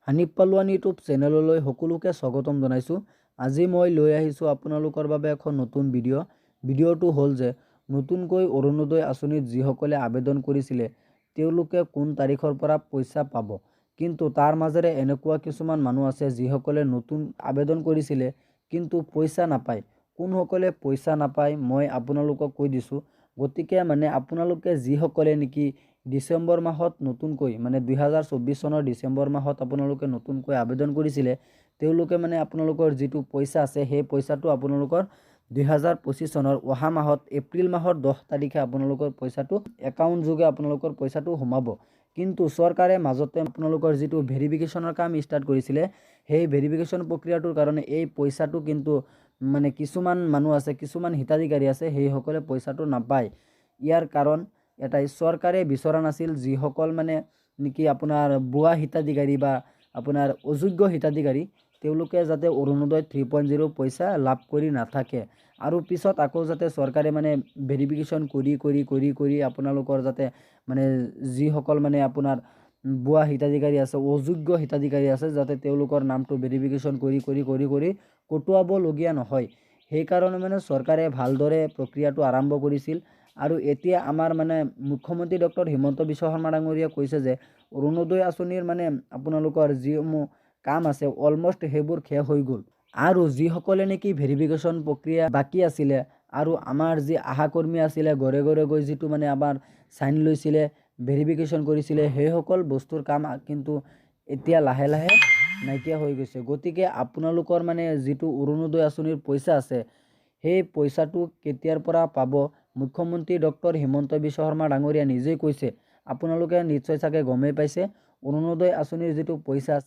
Hanif পালোৱান YouTube চেনেললৈ সকলোকে স্বাগতম জনাইছোঁ। আজি মই লৈ আহিছোঁ আপোনালোকৰ বাবে এখন নতুন ভিডিঅ'টো হ'ল যে নতুনকৈ অৰুণোদয় আঁচনিত যিসকলে আবেদন কৰিছিলে তেওঁলোকে কোন তাৰিখৰ পৰা পইচা পাব। কিন্তু তাৰ মাজেৰে এনেকুৱা কিছুমান মানুহ আছে যিসকলে নতুন আবেদন কৰিছিলে কিন্তু পইচা নাপায়। কোনসকলে পইচা নাপায় মই আপোনালোকক কৈ দিছোঁ। গতিকে মানে আপোনালোকে যিসকলে নেকি ডিচেম্বৰ মাহত নতুনকৈ মানে 2024 চনৰ ডিচেম্বৰ মাহত আপোনালোকে নতুনকৈ আবেদন কৰিছিলে তেওঁলোকে মানে আপোনালোকৰ যিটো পইচা আছে সেই পইচাটো আপোনালোকৰ 2025 চনৰ অহা মাহত এপ্ৰিল মাহৰ 10 তাৰিখে আপোনালোকৰ পইচাটো একাউণ্ট যোগে আপোনালোকৰ পইচাটো সোমাব। কিন্তু চৰকাৰে মাজতে আপোনালোকৰ যিটো ভেৰিফিকেশ্যনৰ কাম ষ্টাৰ্ট কৰিছিলে সেই ভেৰিফিকেশ্যন প্ৰক্ৰিয়াটোৰ কাৰণে এই পইচাটো কিন্তু মানে কিছুমান মানুহ আছে, কিছুমান হিতাধিকাৰী আছে সেইসকলে পইচাটো নাপায়। ইয়াৰ কাৰণ এটাই, চৰকাৰে বিচৰা নাছিল যিসকল মানে নেকি আপোনাৰ ভুৱা হিতাধিকাৰী বা আপোনাৰ অযোগ্য হিতাধিকাৰী তেওঁলোকে যাতে অৰুণোদয় 3.0 পইচা লাভ কৰি নাথাকে আৰু পিছত আকৌ যাতে চৰকাৰে মানে ভেৰিফিকেশ্যন কৰি আপোনালোকৰ যাতে মানে যিসকল মানে আপোনাৰ ভুৱা হিতাধিকাৰী আছে, অযোগ্য হিতাধিকাৰী আছে যাতে তেওঁলোকৰ নামটো ভেৰিফিকেশ্যন কৰি কটোৱাবলগীয়া নহয়। সেইকাৰণে মানে চৰকাৰে ভালদৰে প্ৰক্ৰিয়াটো আৰম্ভ কৰিছিল আৰু এতিয়া আমাৰ মানে মুখ্যমন্ত্ৰী ডক্টৰ হিমন্ত বিশ্ব শৰ্মা ডাঙৰীয়াই কৈছে যে অৰুণোদয় আঁচনিৰ মানে আপোনালোকৰ যিসমূহ কাম আছে অলমষ্ট সেইবোৰ শেষ হৈ গ'ল আৰু যিসকলে নেকি ভেৰিফিকেশ্যন প্ৰক্ৰিয়া বাকী আছিলে আৰু আমাৰ যি আশাকৰ্মী আছিলে ঘৰে ঘৰে গৈ যিটো মানে আমাৰ চাইন লৈছিলে ভেৰিফিকেশ্যন কৰিছিলে সেইসকল বস্তুৰ কাম কিন্তু এতিয়া লাহে লাহে নাইকিয়া হৈ গৈছে। গতিকে আপোনালোকৰ মানে যিটো অৰুণোদয় আঁচনিৰ পইচা আছে সেই পইচাটো কেতিয়াৰ পৰা পাব মুখ্যমন্ত্ৰী ডক্টৰ হিমন্ত বিশ্ব শৰ্মা ডাঙৰীয়া নিজেই কৈছে। আপোনালোকে নিশ্চয় চাগে গমেই পাইছে অৰুণোদয় আঁচনিৰ যিটো পইচা আছে